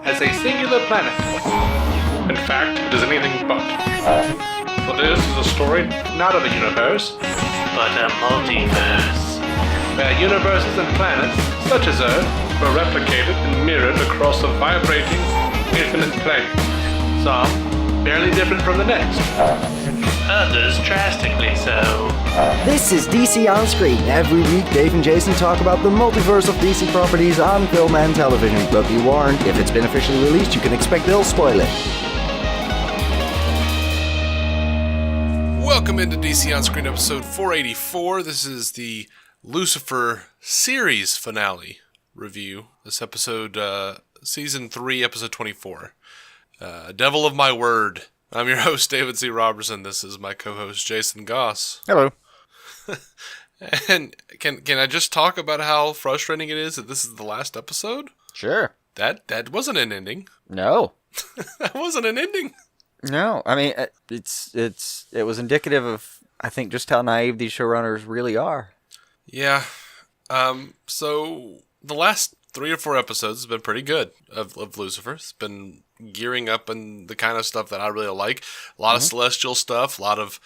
as a singular planet. In fact, it is anything but. For this is a story not of a universe, but a multiverse, where universes and planets, such as Earth, were replicated and mirrored across a vibrating, infinite plane. Some barely different from the next. Others drastically so. This is DC On Screen. Every week, Dave and Jason talk about the multiverse of DC properties on film and television. But be warned, if it's been officially released, you can expect they'll spoil it. Welcome into DC On Screen episode 484. This is the Lucifer series finale review. This episode, season 3, episode 24. Devil of My Word. I'm your host, David C. Robertson. This is my co-host, Jason Goss. Hello. And can I just talk about how frustrating it is that this is the last episode? Sure. That wasn't an ending. No. That wasn't an ending. No. I mean, it was indicative of, I think, just how naive these showrunners really are. Yeah. So the last 3 or 4 episodes has been pretty good of Lucifer. It's been gearing up and the kind of stuff that I really like. A lot of celestial stuff, a lot of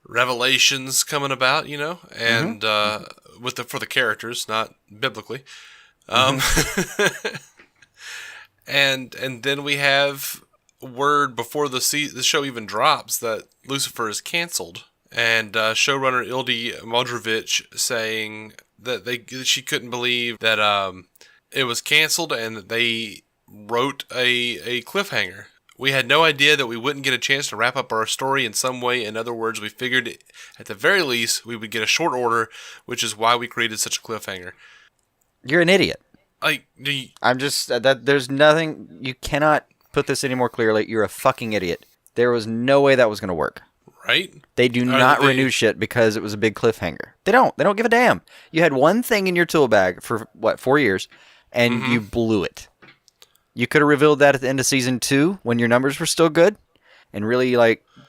revelations coming about, you know, and for the characters, not biblically. And then we have word before the show even drops that Lucifer is canceled, and showrunner Ildy and saying that she couldn't believe that it was canceled and that they wrote a cliffhanger. We had no idea that we wouldn't get a chance to wrap up our story in some way. In other words, we figured at the very least we would get a short order, which is why we created such a cliffhanger. You're an idiot. I'm just there's nothing, you cannot put this any more clearly. You're a fucking idiot. There was no way that was going to work. Right? They do not renew shit because it was a big cliffhanger. They don't give a damn. You had one thing in your tool bag for 4 years, and you blew it. You could have revealed that at the end of season 2 when your numbers were still good, and really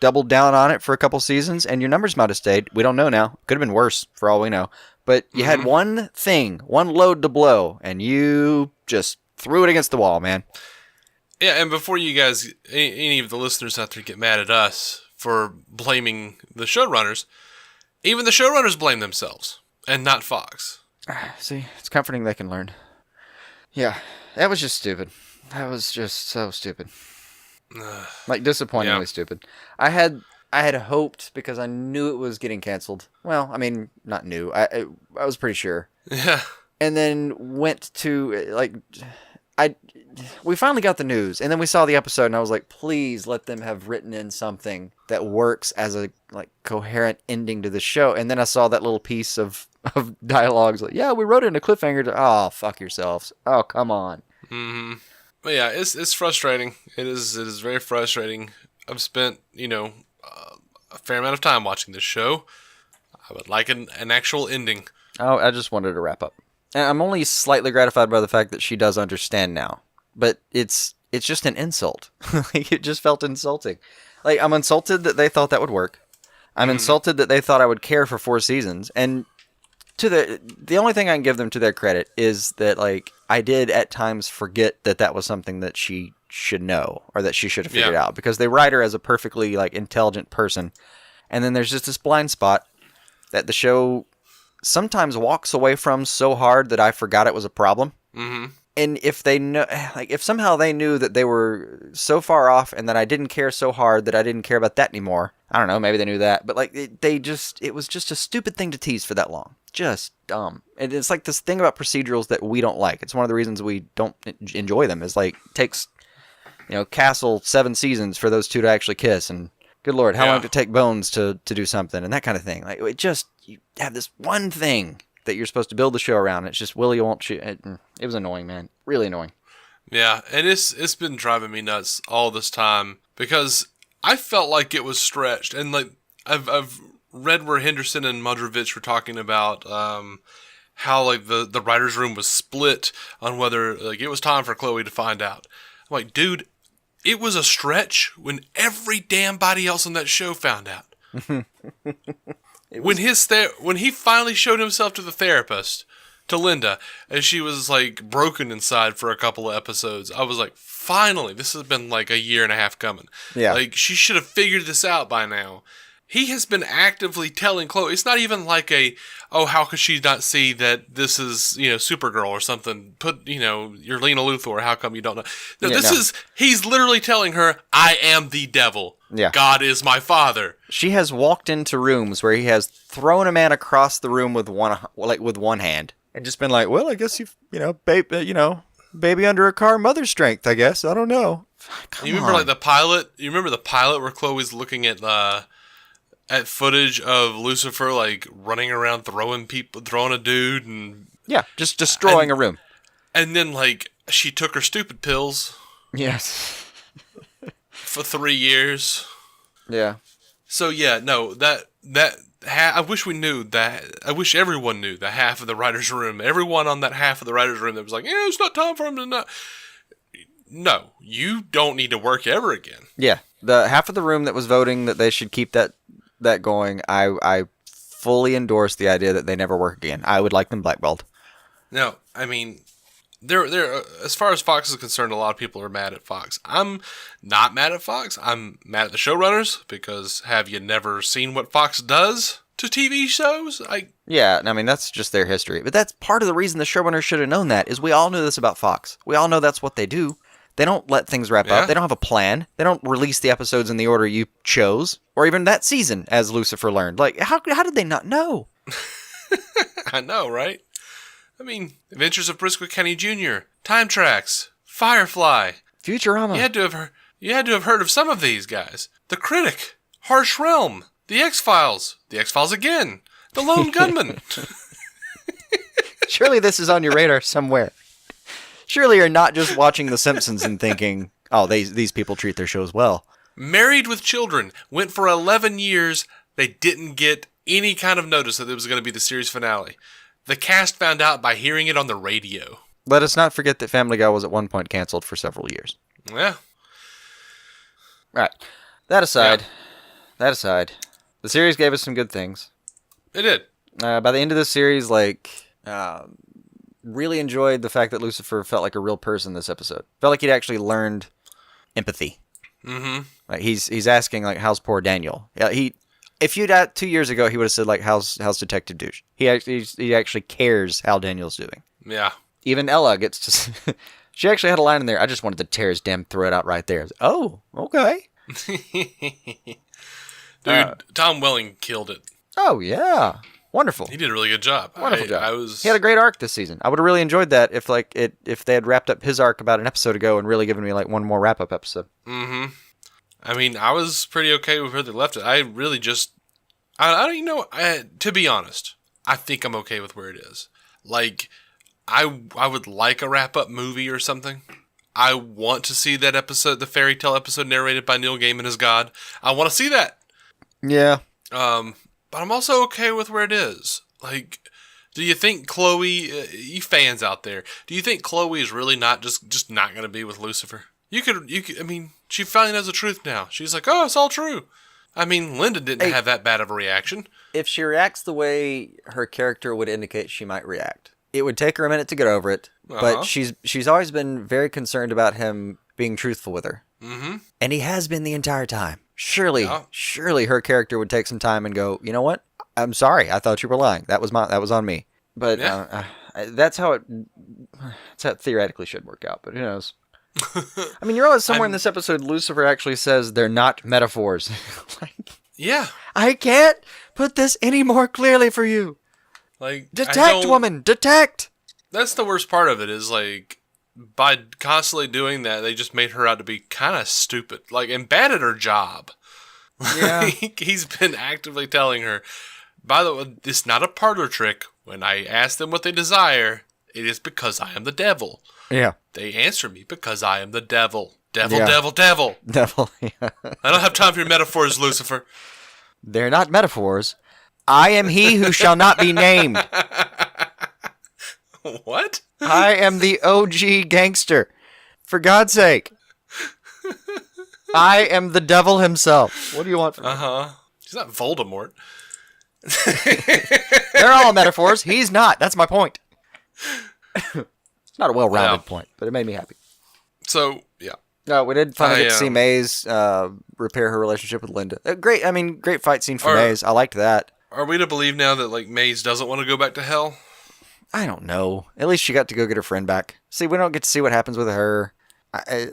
doubled down on it for a couple seasons, and your numbers might have stayed. We don't know now. Could have been worse for all we know. But you had one thing, one load to blow, and you just threw it against the wall, man. Yeah, and before you guys, any of the listeners out there get mad at us for blaming the showrunners, even the showrunners blame themselves, and not Fox. See, it's comforting they can learn. Yeah, that was just stupid. That was just so stupid. Disappointingly stupid. I had hoped, because I knew it was getting canceled. Well, I mean, not new. I was pretty sure. Yeah. And then went to, we finally got the news, and then we saw the episode, and I was like, please let them have written in something that works as a coherent ending to the show. And then I saw that little piece of dialogues yeah, we wrote in a cliffhanger oh, fuck yourselves. Oh, come on. Mm-hmm. But yeah, it's frustrating. It is very frustrating. I've spent, a fair amount of time watching this show. I would like an actual ending. Oh, I just wanted to wrap up. And I'm only slightly gratified by the fact that she does understand now. But it's just an insult. It just felt insulting. I'm insulted that they thought that would work. I'm insulted that they thought I would care for 4 seasons. And the only thing I can give them to their credit is that I did at times forget that was something that she should know, or that she should have figured out, because they write her as a perfectly intelligent person, and then there's just this blind spot that the show sometimes walks away from so hard that I forgot it was a problem. Mm-hmm. And if they know, if somehow they knew that they were so far off and that I didn't care so hard that I didn't care about that anymore, I don't know, maybe they knew that, but it was just a stupid thing to tease for that long. Just dumb. And it's this thing about procedurals that we don't like. It's one of the reasons we don't enjoy them, is takes, Castle 7 seasons for those two to actually kiss, and good Lord, how long did it take Bones to do something, and that kind of thing. You have this one thing that you're supposed to build the show around. It's just Willie won't shoot. It was annoying, man. Really annoying. Yeah, and it's been driving me nuts all this time, because I felt like it was stretched, and I've read where Henderson and Modrovich were talking about how the writer's room was split on whether it was time for Chloe to find out. I'm like, dude, it was a stretch when every damn body else on that show found out. When he finally showed himself to the therapist, to Linda, and she was like broken inside for a couple of episodes. I was like, finally, this has been like a year and a half coming. Yeah. Like, she should have figured this out by now. He has been actively telling Chloe. It's not even like how could she not see that this is, Supergirl or something? Put, you're Lena Luthor. How come you don't know? No, he's literally telling her, I am the devil. Yeah. God is my father. She has walked into rooms where he has thrown a man across the room with one hand and just been like, well, I guess baby under a car, mother strength, I guess. I don't know. You remember the pilot? You remember the pilot where Chloe's looking at footage of Lucifer like running around throwing a dude and just destroying a room. And then like she took her stupid pills. Yes. For 3 years. Yeah. So yeah, no, I wish we knew that. I wish everyone knew the half of the writer's room. Everyone on that half of the writer's room that was like, yeah, it's not time for him to not. No, you don't need to work ever again. Yeah, the half of the room that was voting that they should keep that going, I fully endorse the idea that they never work again. I would like them blackballed. No, I mean, they're as far as Fox is concerned, a lot of people are mad at Fox. I'm not mad at Fox. I'm mad at the showrunners because have you never seen what Fox does to TV shows? Yeah, I mean, that's just their history. But that's part of the reason the showrunners should have known that, is we all knew this about Fox. We all know that's what they do. They don't let things wrap up. They don't have a plan. They don't release the episodes in the order you chose, or even that season, as Lucifer learned. Like, how did they not know? I know, right? I mean, Adventures of Briscoe County Jr., Time Tracks, Firefly. Futurama. You had to have heard of some of these guys. The Critic, Harsh Realm, The X-Files again, The Lone Gunman. Surely this is on your radar somewhere. Surely you're not just watching The Simpsons and thinking, oh, these people treat their shows well. Married with Children went for 11 years. They didn't get any kind of notice that it was going to be the series finale. The cast found out by hearing it on the radio. Let us not forget that Family Guy was at one point canceled for several years. Yeah. Right. That aside, the series gave us some good things. It did. By the end of the series, really enjoyed the fact that Lucifer felt like a real person this episode. Felt like he'd actually learned empathy. Mm-hmm. Like he's asking like, how's poor Daniel? Yeah, if you'd 2 years ago, he would have said like, how's Detective Douche? He actually cares how Daniel's doing. Yeah. Even Ella gets to. She actually had a line in there. I just wanted to tear his damn throat out right there. Oh, okay. Dude, Tom Welling killed it. Oh yeah. Wonderful. He did a really good job. Wonderful job. He had a great arc this season. I would have really enjoyed that if they had wrapped up his arc about an episode ago and really given me like one more wrap up episode. Mm-hmm. I mean, I was pretty okay with where they left it. I really just, I don't even know. To be honest, I think I'm okay with where it is. Like, I would like a wrap up movie or something. I want to see that episode, the fairy tale episode narrated by Neil Gaiman as God. I want to see that. Yeah. But I'm also okay with where it is. Like, do you think Chloe, you fans out there, do you think Chloe is really not just not going to be with Lucifer? You could, I mean, she finally knows the truth now. She's like, oh, it's all true. I mean, Linda didn't have that bad of a reaction. If she reacts the way her character would indicate she might react, it would take her a minute to get over it. But she's always been very concerned about him being truthful with her. Mm-hmm. And he has been the entire time. Surely her character would take some time and go, you know what? I'm sorry. I thought you were lying. That was on me. But that's how it theoretically should work out. But who knows? I mean, you realize somewhere in this episode, Lucifer actually says they're not metaphors. Yeah. I can't put this any more clearly for you. Like, detect, woman, detect. That's the worst part of it is like, by constantly doing that, they just made her out to be kind of stupid, like, and bad at her job. Yeah. He's been actively telling her, by the way, it's not a parlor trick. When I ask them what they desire, it is because I am the devil. Yeah. They answer me because I am the devil. Devil, Yeah. devil, devil. Devil, yeah. I don't have time for your metaphors, Lucifer. They're not metaphors. I am he who shall not be named. What? I am the OG gangster. For God's sake. I am the devil himself. What do you want from me? Uh-huh. He's not Voldemort. They're all metaphors. He's not. That's my point. It's not a well-rounded point, but it made me happy. So, yeah. No, we did finally get to see Maze repair her relationship with Linda. Great fight scene for Maze. I liked that. Are we to believe now that, like, Maze doesn't want to go back to hell? I don't know. At least she got to go get her friend back. See, we don't get to see what happens with her. I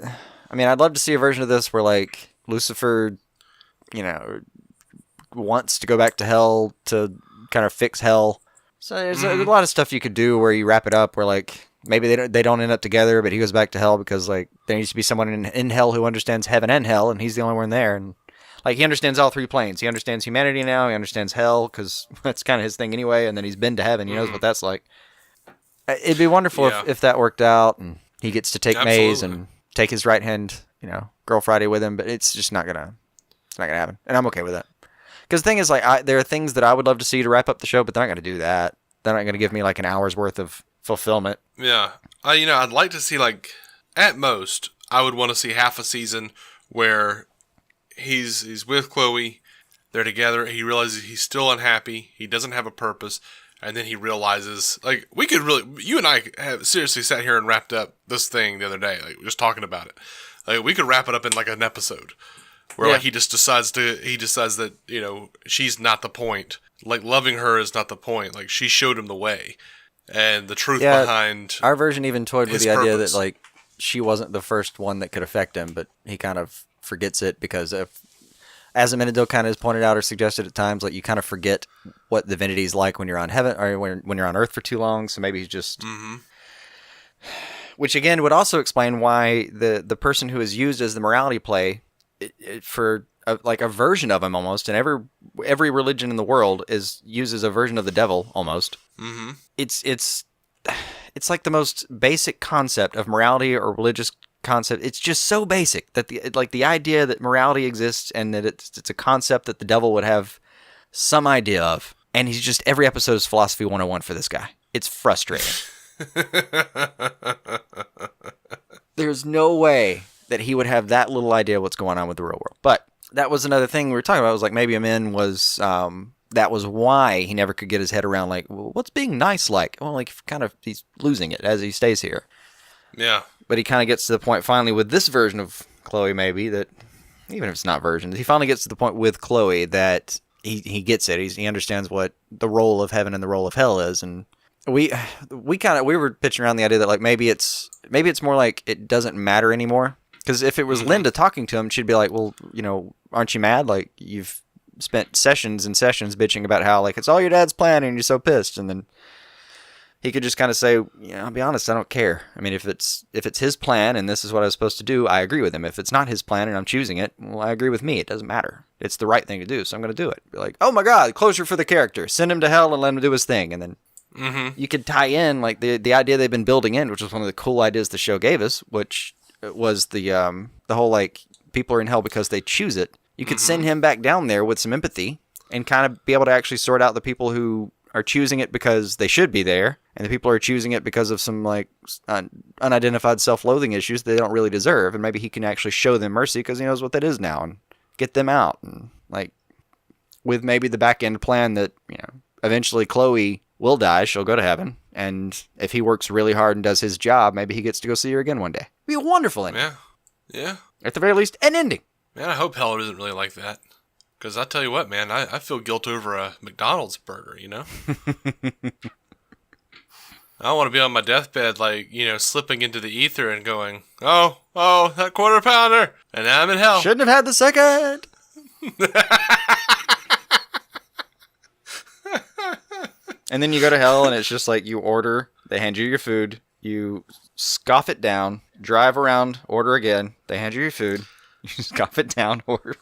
mean, I'd love to see a version of this where, like, Lucifer, wants to go back to hell to kind of fix hell. So there's a lot of stuff you could do where you wrap it up where, like, maybe they don't end up together, but he goes back to hell because, like, there needs to be someone in hell who understands heaven and hell, and he's the only one there. And, like, he understands all three planes. He understands humanity now. He understands hell because that's kind of his thing anyway. And then he's been to heaven. He knows what that's like. It'd be wonderful if that worked out and he gets to take Maze and take his right hand, Girl Friday with him. But it's just not gonna happen, and I'm okay with that. Because the thing is, like, there are things that I would love to see to wrap up the show, but they're not gonna do that. They're not gonna give me like an hour's worth of fulfillment. Yeah, I'd like to see, like, at most, I would want to see half a season where he's with Chloe, they're together. He realizes he's still unhappy. He doesn't have a purpose. And then he realizes, like, you and I have seriously sat here and wrapped up this thing the other day, like, just talking about it. Like, we could wrap it up in, like, an episode where, like, he decides that, she's not the point. Like, loving her is not the point. Like, she showed him the way. And the truth behind our version even toyed with the idea purpose. that, like, she wasn't the first one that could affect him, but he kind of forgets it because as Amenadiel kind of has pointed out or suggested at times, like, you kind of forget what divinity is like when you're on heaven or when you're on Earth for too long. So maybe he's just, which again would also explain why the person who is used as the morality play for like a version of him almost, and every religion in the world uses a version of the devil almost. Mm-hmm. It's like the most basic concept of morality or religious concept. It's just so basic that the idea that morality exists and that it's a concept that the devil would have some idea of, and he's just every episode is philosophy 101 for this guy. It's frustrating. There's no way that he would have that little idea what's going on with the real world. But that was another thing we were talking about. Was like maybe Amin was that was why he never could get his head around, like, well, what's being nice like? Well, like, he's losing it as he stays here. Yeah. But he kind of gets to the point finally with this version of Chloe, maybe, that even if it's not versions, he finally gets to the point with Chloe that he gets it. He understands what the role of heaven and the role of hell is. And we were pitching around the idea that, like, maybe it's more like it doesn't matter anymore. Because if it was Linda talking to him, she'd be like, well, aren't you mad? Like, you've spent sessions and sessions bitching about how, like, it's all your dad's plan and you're so pissed. And then he could just kind of say, I'll be honest, I don't care. I mean, if it's his plan and this is what I was supposed to do, I agree with him. If it's not his plan and I'm choosing it, well, I agree with me. It doesn't matter. It's the right thing to do, so I'm going to do it. Be like, oh my God, closure for the character. Send him to hell and let him do his thing. And then you could tie in, like, the idea they've been building in, which was one of the cool ideas the show gave us, which was the whole, like, people are in hell because they choose it. You could send him back down there with some empathy and kind of be able to actually sort out the people who are choosing it because they should be there, and the people who are choosing it because of some, like, unidentified self-loathing issues they don't really deserve. And maybe he can actually show them mercy because he knows what that is now and get them out. And, like, with maybe the back-end plan that, eventually Chloe will die, she'll go to heaven, and if he works really hard and does his job, maybe he gets to go see her again one day. It'd be a wonderful ending. Yeah. At the very least, an ending. Man, I hope hell isn't really like that. Because I tell you what, man, I feel guilt over a McDonald's burger, I want to be on my deathbed, like, slipping into the ether and going, oh, that quarter pounder, and now I'm in hell. Shouldn't have had the second. And then you go to hell, and it's just like you order, they hand you your food, you scoff it down, drive around, order again, they hand you your food, you scoff it down, order.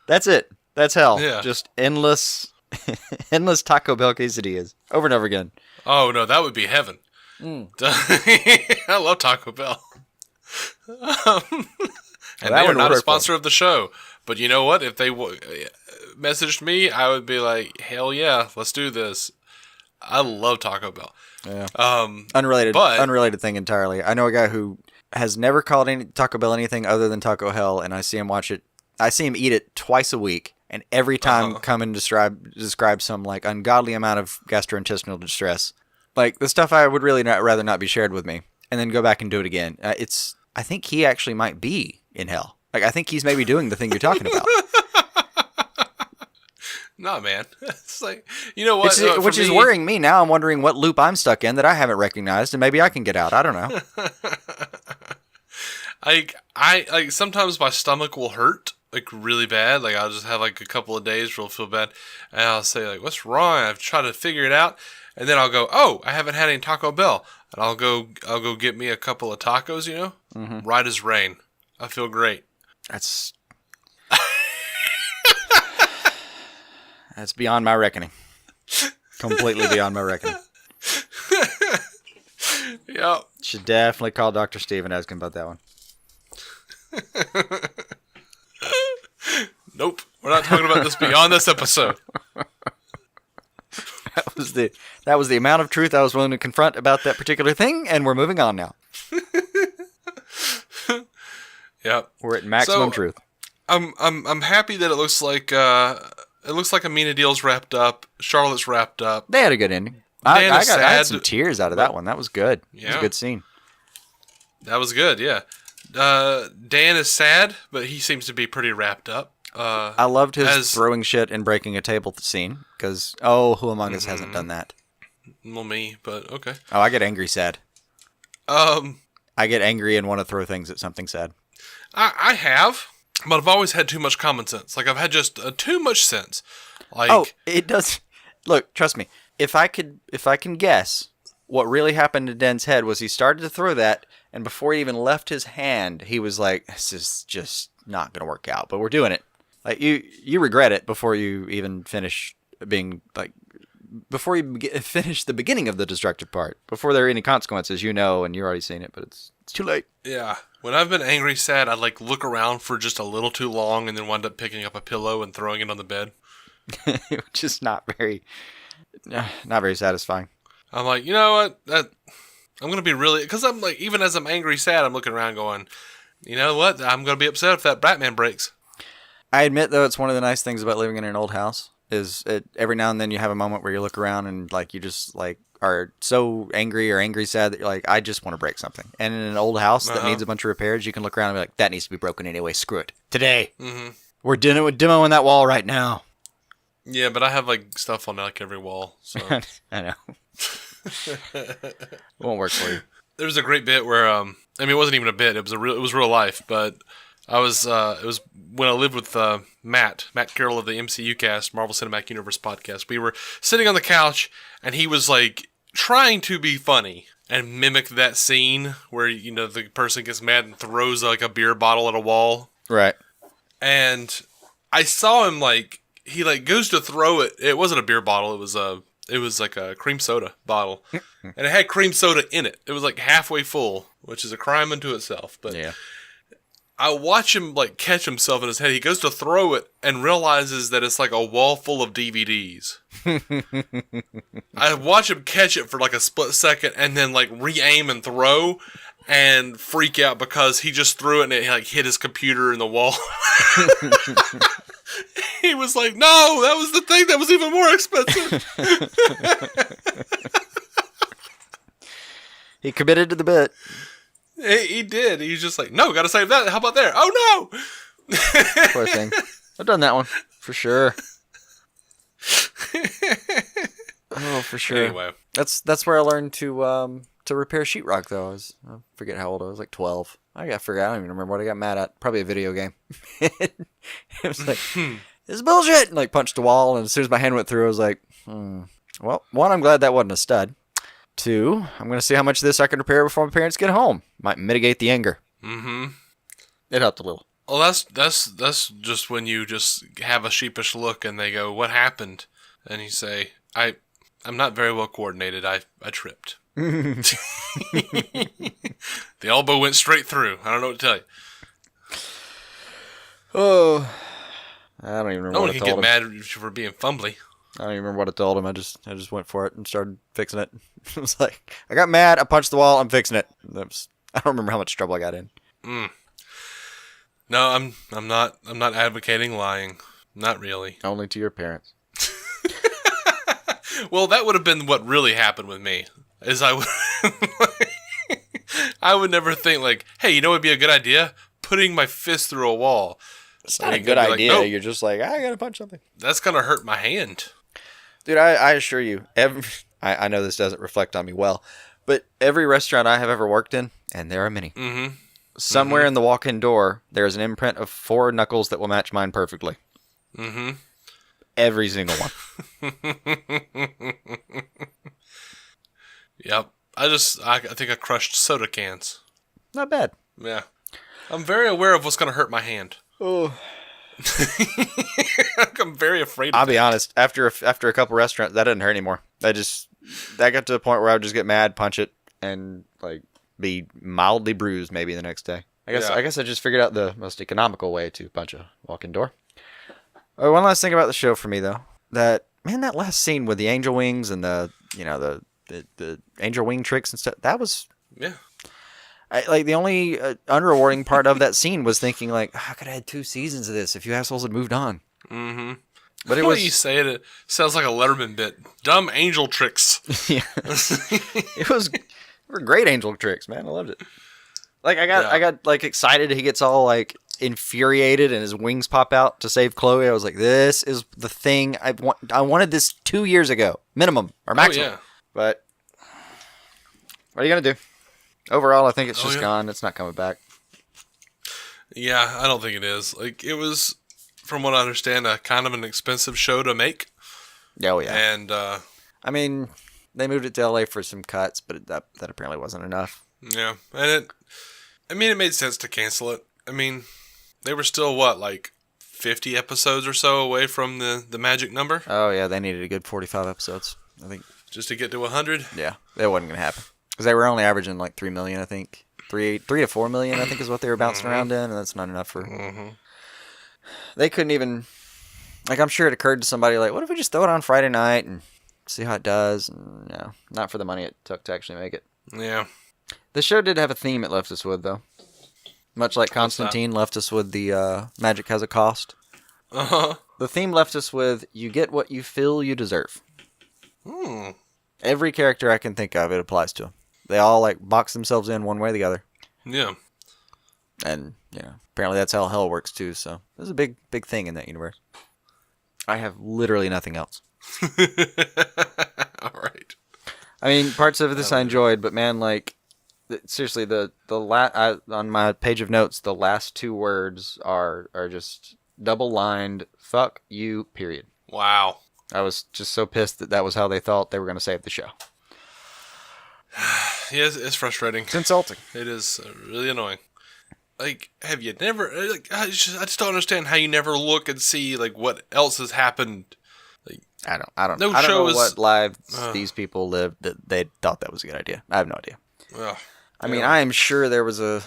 That's it. That's hell. Yeah. Just endless Taco Bell quesadillas over and over again. Oh, no, that would be heaven. I love Taco Bell. And they are not a sponsor of the show. But you know what? If they messaged me, I would be like, hell yeah, let's do this. I love Taco Bell. Yeah. Unrelated thing entirely. I know a guy who has never called Taco Bell anything other than Taco Hell, and I see him eat it twice a week, and every time come and describe some, like, ungodly amount of gastrointestinal distress. Like, the stuff I would really rather not be shared with me, and then go back and do it again. I think he actually might be in hell. Like, I think he's maybe doing the thing you're talking about. No, man. It's like, you know what? Which is worrying me now. I'm wondering what loop I'm stuck in that I haven't recognized, and maybe I can get out. I don't know. I sometimes my stomach will hurt like really bad. Like I'll just have like a couple of days where I'll feel bad, and I'll say like, "What's wrong?" I've tried to figure it out, and then I'll go, "Oh, I haven't had any Taco Bell," and I'll go get me a couple of tacos. You know, right as rain. I feel great. That's beyond my reckoning. Completely beyond my reckoning. Yeah. Should definitely call Dr. Steve and ask him about that one. Nope. We're not talking about this beyond this episode. That was the amount of truth I was willing to confront about that particular thing, and we're moving on now. Yep. We're at maximum truth. I'm happy that it looks like Amina Deal's wrapped up, Charlotte's wrapped up. They had a good ending. I had some tears out of that one. That was good. Yeah. It was a good scene. That was good, yeah. Dan is sad, but he seems to be pretty wrapped up. I loved his throwing shit and breaking a table scene, because, who among us hasn't done that? Well, me, but okay. Oh, I get angry sad. I get angry and want to throw things at something sad. I have, but I've always had too much common sense. Like, I've had just too much sense. Like, it does. Look, trust me. If I can guess, what really happened in Den's head was he started to throw that, and before he even left his hand, he was like, "This is just not going to work out." But we're doing it. Like you regret it before you even finish being like, before you finish the beginning of the destructive part, before there are any consequences, and you've already seen it, but it's too late. Yeah. When I've been angry, sad, I like look around for just a little too long, and then wind up picking up a pillow and throwing it on the bed. Which is not very satisfying. I'm like, you know what? I'm going to be really... Because I'm like, even as I'm angry, sad, I'm looking around going, you know what? I'm going to be upset if that Batman breaks. I admit, though, it's one of the nice things about living in an old house, is every now and then you have a moment where you look around and like you just like are so angry or angry sad that you're like, I just want to break something. And in an old house that needs a bunch of repairs, you can look around and be like, that needs to be broken anyway. Screw it. Today. Mm-hmm. We're demoing that wall right now. Yeah, but I have like stuff on like every wall. So I know. It won't work for you. There was a great bit where it wasn't even a bit. It was real life. But it was when I lived with Matt Carroll of the MCU Cast, Marvel Cinematic Universe podcast. We were sitting on the couch, and he was like trying to be funny and mimic that scene where the person gets mad and throws like a beer bottle at a wall. Right. And I saw him like. He like goes to throw it. It wasn't a beer bottle. It was like a cream soda bottle, and it had cream soda in it. It was like halfway full, which is a crime unto itself. But yeah. I watch him like catch himself in his head. He goes to throw it and realizes that it's like a wall full of DVDs. I watch him catch it for like a split second and then like re-aim and throw and freak out because he just threw it and it like hit his computer in the wall. He was like, no, that was the thing that was even more expensive. He committed to the bit. He did. He was just like, no, gotta save that. How about there? Oh, no. Poor thing. I've done that one, for sure. Oh, for sure. Anyway. That's where I learned to repair sheetrock, though. I forget how old I was, like 12. I forgot. I don't even remember what I got mad at. Probably a video game. It was like, this is bullshit! And like punched the wall, and as soon as my hand went through, I was like, well, one, I'm glad that wasn't a stud. Two, I'm going to see how much of this I can repair before my parents get home. Might mitigate the anger. Mm-hmm. It helped a little. Well, that's just when you just have a sheepish look, and they go, what happened? And you say, I'm not very well coordinated. I tripped. The elbow went straight through. I don't know what to tell you. Oh, I don't even remember what I told him. No one can get mad for being fumbly. I don't even remember what I told him. I just went for it and started fixing it. It was like, I got mad, I punched the wall, I'm fixing it. I don't remember how much trouble I got in. No, I'm not advocating lying. Not really. Only to your parents. Well, that would have been what really happened with me. is I would I would never think like, hey, you know what would be a good idea? Putting my fist through a wall. It's I not a mean, good I'd be like, idea. nope. You're just like, I gotta punch something. That's gonna hurt my hand. Dude, I assure you, I know this doesn't reflect on me well, but every restaurant I have ever worked in, and there are many, Mm-hmm. somewhere in the walk-in door, there is an imprint of 4 knuckles that will match mine perfectly. Mm-hmm. Every single one. Yep. I think I crushed soda cans. Not bad. Yeah. I'm very aware of what's gonna hurt my hand. Oh. I'm very afraid of I'll be that. honest. After a couple restaurants, that didn't hurt anymore. That got to the point where I would just get mad, punch it, and like be mildly bruised maybe the next day. Yeah. I guess I just figured out the most economical way to punch a walk-in door. Oh, one last thing about the show for me though, that last scene with the angel wings and the angel wing tricks and stuff, that was Yeah. like the only unrewarding part of that scene was thinking like, I could have had 2 seasons of this if you assholes had moved on. Mm-hmm. But it The way you was say it, it sounds like a Letterman bit. Dumb angel tricks. yeah. It was they were great angel tricks, man. I loved it. Like I got like excited. He gets all like infuriated and his wings pop out to save Chloe. I was like, this is the thing I wanted this 2 years ago, minimum or maximum. Oh, yeah. But what are you gonna do? Overall, I think it's Oh, just yeah. gone. It's not coming back. Yeah, I don't think it is. Like, it was, from what I understand, a kind of an expensive show to make. Oh yeah. And, I mean, they moved it to LA for some cuts, but that apparently wasn't enough. yeah. And it made sense to cancel it. I mean, they were still, like 50 episodes or so away from the magic number? Oh yeah, they needed a good 45 episodes. I think. Just to get to 100? Yeah, that wasn't gonna happen because they were only averaging like 3 million. I think 3 to 4 million. I think is what they were bouncing around in, and that's not enough for. Mm-hmm. They couldn't even. Like, I'm sure it occurred to somebody like, what if we just throw it on Friday night and see how it does? And, no, not for the money it took to actually make it. Yeah. The show did have a theme it left us with, though. Much like Constantine left us with the magic has a cost. Uh-huh. The theme left us with, you get what you feel you deserve. Hmm. Every character I can think of, it applies to them. They all, like, box themselves in one way or the other. Yeah. And, apparently that's how hell works, too, so there's a big, big thing in that universe. I have literally nothing else. All right. I mean, parts of this I enjoyed, but man, like, seriously, on my page of notes, the last 2 words are just double-lined, fuck you, period. Wow. I was just so pissed that was how they thought they were going to save the show. Yeah, it's frustrating. It's insulting. It is really annoying. Like, have you never... Like, I just don't understand how you never look and see, like, what else has happened. Like, I don't No know show is- what lives these people lived that they thought that was a good idea. I have no idea. ugh. I mean, I am sure there was a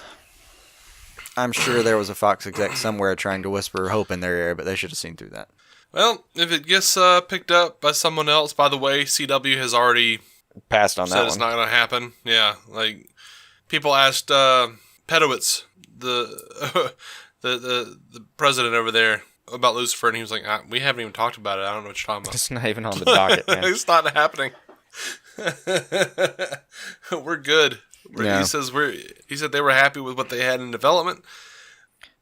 Fox exec somewhere trying to whisper hope in their ear, but they should have seen through that. Well, if it gets picked up by someone else, by the way, CW has already Passed on said that it's one. not going to happen. Yeah, like, people asked Pedowitz, the president over there, about Lucifer, and he was like, we haven't even talked about it. I don't know what you're talking about. It's not even on the docket, man. It's not happening. We're good. Yeah. He said they were happy with what they had in development.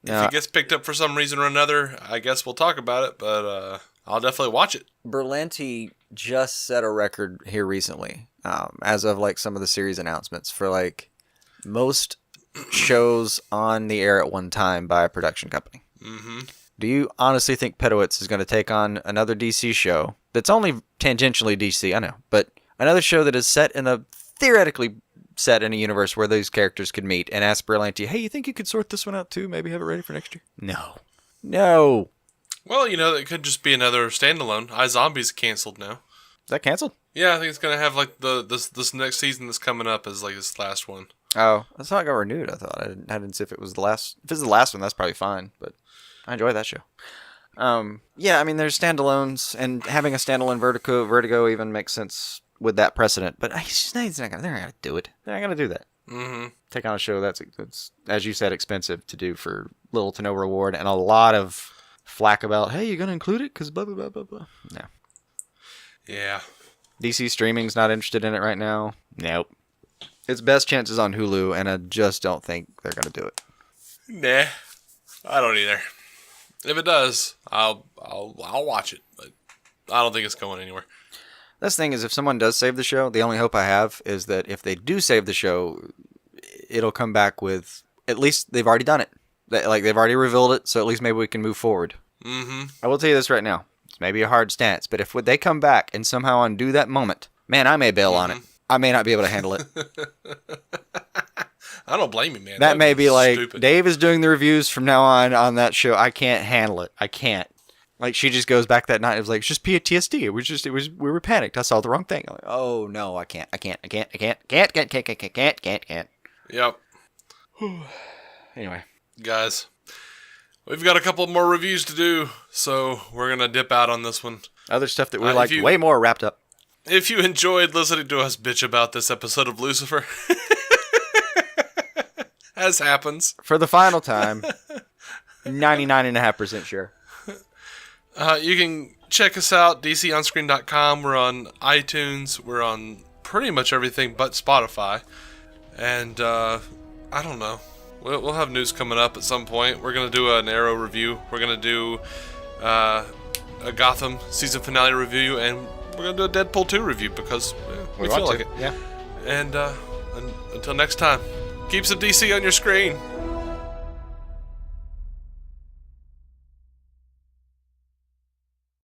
If Yeah. it gets picked up for some reason or another, I guess we'll talk about it, but I'll definitely watch it. Berlanti just set a record here recently, as of like some of the series announcements for like most shows on the air at one time by a production company. Mm-hmm. Do you honestly think Pedowitz is going to take on another DC show that's only tangentially DC, I know, but another show that is theoretically set in a universe where those characters could meet, and ask Berlanti, hey, you think you could sort this one out too? Maybe have it ready for next year? No. Well, it could just be another standalone. iZombie's canceled now. Is that canceled? Yeah, I think it's gonna have like this next season that's coming up is like this last one. Oh, that's how it got renewed. I thought I didn't see if it was the last. If it's the last one, that's probably fine. But I enjoy that show. Yeah, I mean, there's standalones, and having a standalone Vertigo even makes sense with that precedent. But they're not gonna do it. They're not gonna do that. Mm-hmm. Take on a show that's as you said, expensive to do for little to no reward, and a lot of flack about, hey, you're gonna include it because blah blah blah blah blah. No. Yeah. DC streaming's not interested in it right now. Nope. Its best chances on Hulu, and I just don't think they're going to do it. Nah, I don't either. If it does, I'll watch it, but I don't think it's going anywhere. This thing is, if someone does save the show, the only hope I have is that if they do save the show, it'll come back with, at least they've already done it. They've already revealed it, so at least maybe we can move forward. Mm-hmm. I will tell you this right now. It's maybe a hard stance, but if they come back and somehow undo that moment, man, I may bail on it. I may not be able to handle it. I don't blame you, man. That may be like, stupid. Dave is doing the reviews from now on that show. I can't handle it. I can't. Like, she just goes back that night. It was like, it's just PTSD. We were panicked. I saw the wrong thing. I'm like, oh no, I can't. Yep. Anyway. Guys, we've got a couple more reviews to do, so we're going to dip out on this one. Other stuff that we like way more wrapped up. If you enjoyed listening to us bitch about this episode of Lucifer, as happens, for the final time, 99.5% sure. You can check us out, dconscreen.com. We're on iTunes. We're on pretty much everything but Spotify. And, I don't know. We'll have news coming up at some point. We're going to do an Arrow review. We're going to do a Gotham season finale review. And we're going to do a Deadpool 2 review because we feel like it. Yeah. And until next time, keep some DC on your screen.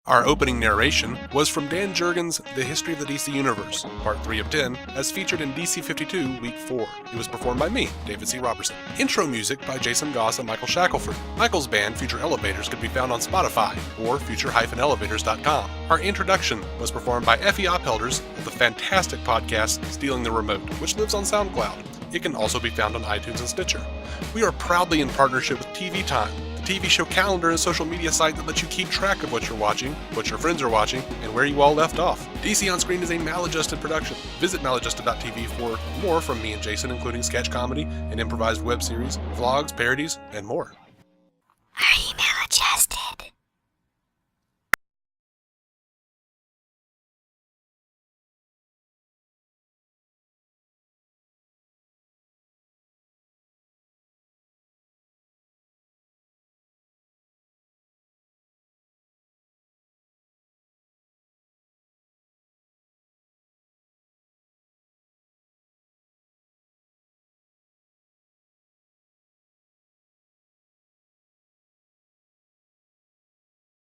Our opening narration was from Dan Jurgens' The History of the DC Universe, Part 3 of 10, as featured in DC 52, Week 4. It was performed by me, David C. Robertson. Intro music by Jason Goss and Michael Shackelford. Michael's band, Future Elevators, could be found on Spotify or future-elevators.com. Our introduction was performed by Effie Ophelders of the fantastic podcast Stealing the Remote, which lives on SoundCloud. It can also be found on iTunes and Stitcher. We are proudly in partnership with TV Time, TV show calendar and social media site that lets you keep track of what you're watching, what your friends are watching, and where you all left off. DC On Screen is a maladjusted production. Visit maladjusted.tv for more from me and Jason, including sketch comedy, an improvised web series, vlogs, parodies, and more. Are you